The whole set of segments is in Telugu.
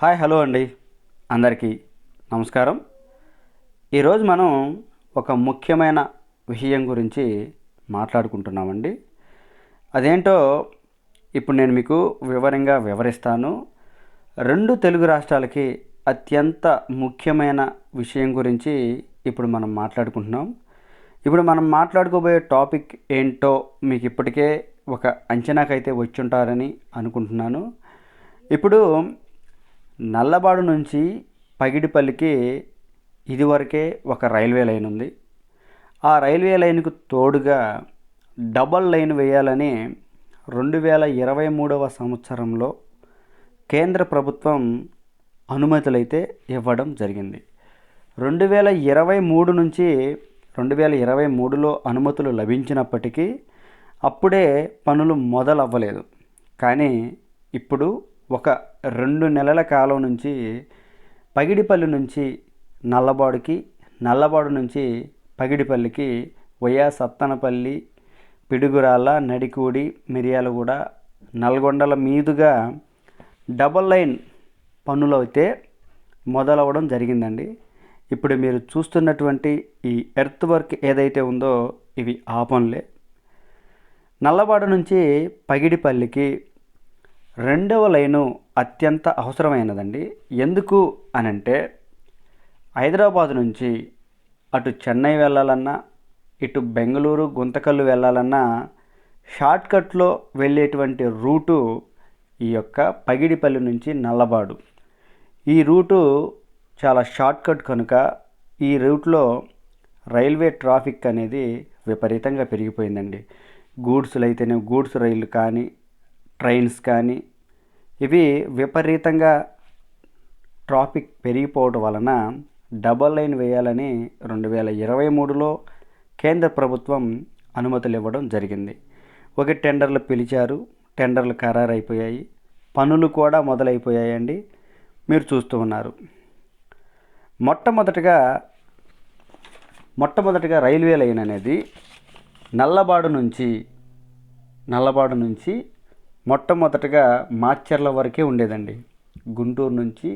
హాయ్ హలో అండి, అందరికీ నమస్కారం. ఈరోజు మనం ఒక ముఖ్యమైన విషయం గురించి మాట్లాడుకుంటున్నామండి. అదేంటో ఇప్పుడు నేను మీకు వివరంగా వివరిస్తాను. రెండు తెలుగు రాష్ట్రాలకి అత్యంత ముఖ్యమైన విషయం గురించి ఇప్పుడు మనం మాట్లాడుకుంటున్నాం. ఇప్పుడు మనం మాట్లాడుకోబోయే టాపిక్ ఏంటో మీకు ఇప్పటికే ఒక అంచనాకైతే వచ్చుంటారని అనుకుంటున్నాను. ఇప్పుడు నల్లబాడు నుంచి పగిడిపల్లికి ఇదివరకే ఒక రైల్వే లైన్ ఉంది. ఆ రైల్వే లైన్కు తోడుగా డబల్ లైన్ వేయాలని 2023వ సంవత్సరంలో కేంద్ర ప్రభుత్వం అనుమతులైతే ఇవ్వడం జరిగింది. 2023 నుంచి 2023లో అనుమతులు లభించినప్పటికీ అప్పుడే పనులు మొదలవ్వలేదు. కానీ ఇప్పుడు ఒక 2 నెలల కాలం నుంచి పగిడిపల్లి నుంచి నల్లబాడుకి, నల్లబాడు నుంచి పగిడిపల్లికి వయా సత్తనపల్లి, పిడుగురాళ్ళ, నడికూడి, మిర్యాలగూడ, నల్గొండల మీదుగా డబల్ లైన్ పనులు అయితే మొదలవ్వడం జరిగిందండి. ఇప్పుడు మీరు చూస్తున్నటువంటి ఈ ఎర్త్ వర్క్ ఏదైతే ఉందో ఇవి ఆ పనులే. నల్లబాడు నుంచి పగిడిపల్లికి రెండవ లైను అత్యంత అవసరమైనదండి. ఎందుకు అనంటే హైదరాబాద్ నుంచి అటు చెన్నై వెళ్ళాలన్నా, ఇటు బెంగళూరు, గుంతకల్లు వెళ్ళాలన్నా షార్ట్కట్లో వెళ్ళేటువంటి రూటు ఈ యొక్క పగిడిపల్లి నుంచి నల్లబాడు. ఈ రూటు చాలా షార్ట్కట్ కనుక ఈ రూట్లో రైల్వే ట్రాఫిక్ అనేది విపరీతంగా పెరిగిపోయిందండి. గూడ్స్లు అయితేనే గూడ్స్ రైళ్ళు కానీ, ట్రైన్స్ కానీ ఇవి విపరీతంగా ట్రాఫిక్ పెరిగిపోవడం వలన డబల్ లైన్ వేయాలని 2023లో కేంద్ర ప్రభుత్వం అనుమతులు ఇవ్వడం జరిగింది. ఒక టెండర్లు పిలిచారు, టెండర్లు ఖరారైపోయాయి, పనులు కూడా మొదలైపోయాయండి. మీరు చూస్తూ ఉన్నారు. మొట్టమొదటిగా రైల్వే లైన్ అనేది నల్లబాడు నుంచి మొట్టమొదటగా మాచర్ల వరకే ఉండేదండి. గుంటూరు నుంచి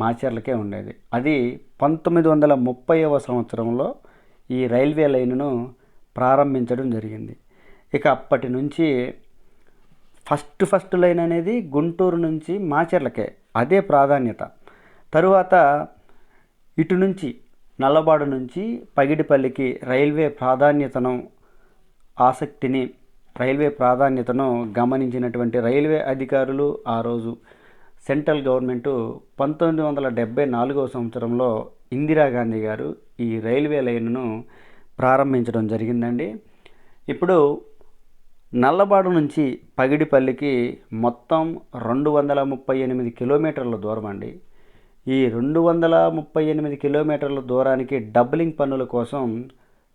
మాచర్లకే ఉండేది. అది 1930వ సంవత్సరంలో ఈ రైల్వే లైన్ను ప్రారంభించడం జరిగింది. ఇక అప్పటి నుంచి ఫస్ట్ లైన్ అనేది గుంటూరు నుంచి మాచర్లకే, అదే ప్రాధాన్యత. తరువాత ఇటు నుంచి నల్లబాడు నుంచి పగిడిపల్లికి రైల్వే ప్రాధాన్యతను గమనించినటువంటి రైల్వే అధికారులు ఆ రోజు సెంట్రల్ గవర్నమెంటు 1974వ సంవత్సరంలో ఇందిరాగాంధీ గారు ఈ రైల్వే లైన్ను ప్రారంభించడం జరిగిందండి. ఇప్పుడు నల్లబాడు నుంచి పగిడిపల్లికి మొత్తం 238 కిలోమీటర్ల దూరం అండి. ఈ 238 కిలోమీటర్ల దూరానికి డబ్లింగ్ పనుల కోసం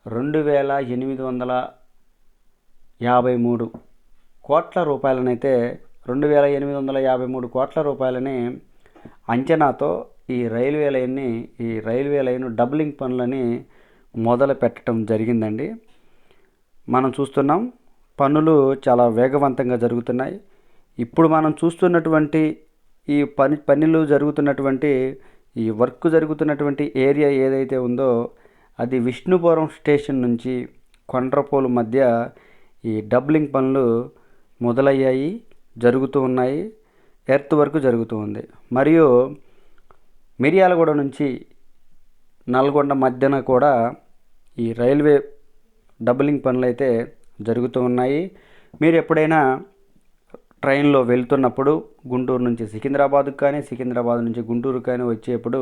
2853 కోట్ల రూపాయలనైతే 2853 కోట్ల రూపాయలని అంచనాతో ఈ రైల్వే లైన్ డబ్లింగ్ పనులని మొదలు పెట్టడం జరిగిందండి. మనం చూస్తున్నాం, పనులు చాలా వేగవంతంగా జరుగుతున్నాయి. ఇప్పుడు మనం చూస్తున్నటువంటి ఈ పనులు జరుగుతున్నటువంటి ఈ వర్క్ జరుగుతున్నటువంటి ఏరియా ఏదైతే ఉందో అది విష్ణుపురం స్టేషన్ నుంచి కొండ్రపోలు మధ్య ఈ డబ్లింగ్ పనులు మొదలయ్యాయి, జరుగుతూ ఉన్నాయి. ఎర్త్ వర్క్ జరుగుతూ ఉంది. మరియు మిర్యాలగూడ నుంచి నల్గొండ మధ్యన కూడా ఈ రైల్వే డబ్లింగ్ పనులు అయితే జరుగుతూ ఉన్నాయి. మీరు ఎప్పుడైనా ట్రైన్లో వెళ్తున్నప్పుడు గుంటూరు నుంచి సికింద్రాబాద్కు కానీ, సికింద్రాబాద్ నుంచి గుంటూరు కానీ వచ్చేప్పుడు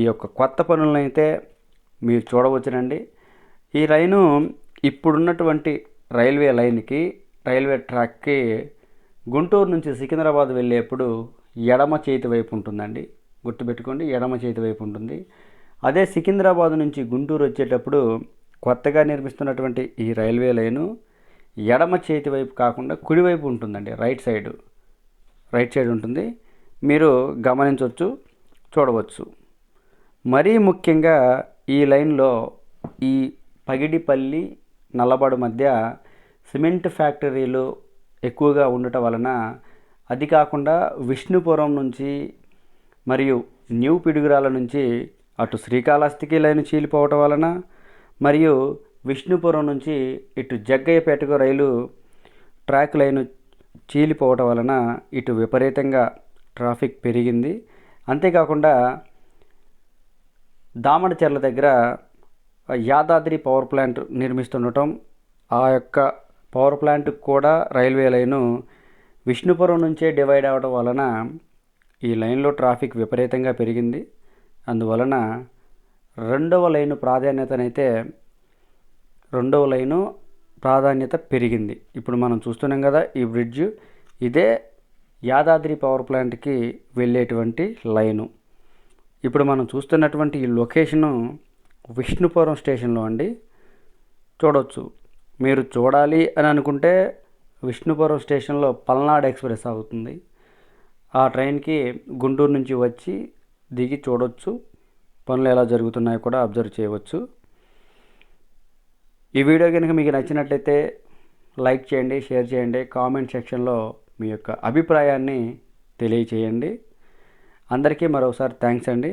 ఈ యొక్క కొత్త పనులను అయితే మీరు చూడవచ్చునండి. ఈ లైను ఇప్పుడున్నటువంటి రైల్వే ట్రాక్కి గుంటూరు నుంచి సికింద్రాబాద్ వెళ్ళేప్పుడు ఎడమ చేతి వైపు ఉంటుందండి. గుర్తుపెట్టుకోండి, ఎడమ చేతి వైపు ఉంటుంది. అదే సికింద్రాబాద్ నుంచి గుంటూరు వచ్చేటప్పుడు కొత్తగా నిర్మిస్తున్నటువంటి ఈ రైల్వే లైను ఎడమ చేతి వైపు కాకుండా కుడివైపు ఉంటుందండి. రైట్ సైడ్ ఉంటుంది. మీరు గమనించవచ్చు, చూడవచ్చు. మరీ ముఖ్యంగా ఈ లైన్లో ఈ పగిడిపల్లి నల్లబాడు మధ్య సిమెంట్ ఫ్యాక్టరీలు ఎక్కువగా ఉండటం వలన అది కాకుండా విష్ణుపురం నుంచి మరియు న్యూ పిడుగురాల నుంచి అటు శ్రీకాళహస్తికి లైను చీలిపోవటం వలన మరియు విష్ణుపురం నుంచి ఇటు జగ్గయ్యపేటకు రైలు ట్రాక్ లైను చీలిపోవటం వలన ఇటు విపరీతంగా ట్రాఫిక్ పెరిగింది. అంతేకాకుండా దామడచెర్ల దగ్గర యాదాద్రి పవర్ ప్లాంట్ నిర్మిస్తుండటం, ఆ యొక్క పవర్ ప్లాంట్కి కూడా రైల్వే లైను విష్ణుపురం నుంచే డివైడ్ అవ్వడం వలన ఈ లైన్లో ట్రాఫిక్ విపరీతంగా పెరిగింది. అందువలన రెండవ లైను ప్రాధాన్యత పెరిగింది. ఇప్పుడు మనం చూస్తున్నాం కదా, ఈ బ్రిడ్జ్ ఇదే యాదాద్రి పవర్ ప్లాంట్కి వెళ్ళేటువంటి లైను. ఇప్పుడు మనం చూస్తున్నటువంటి ఈ లొకేషను విష్ణుపురం స్టేషన్లో అండి. చూడవచ్చు. మీరు చూడాలి అని అనుకుంటే విష్ణుపురం స్టేషన్లో పల్నాడు ఎక్స్ప్రెస్ ఆగుతుంది. ఆ ట్రైన్కి గుంటూరు నుంచి వచ్చి దిగి చూడవచ్చు. పనులు ఎలా జరుగుతున్నాయో కూడా అబ్జర్వ్ చేయవచ్చు. ఈ వీడియో కనుక మీకు నచ్చినట్లయితే లైక్ చేయండి, షేర్ చేయండి, కామెంట్ సెక్షన్లో మీ యొక్క అభిప్రాయాన్ని తెలియచేయండి. అందరికీ మరోసారి థ్యాంక్స్ అండి.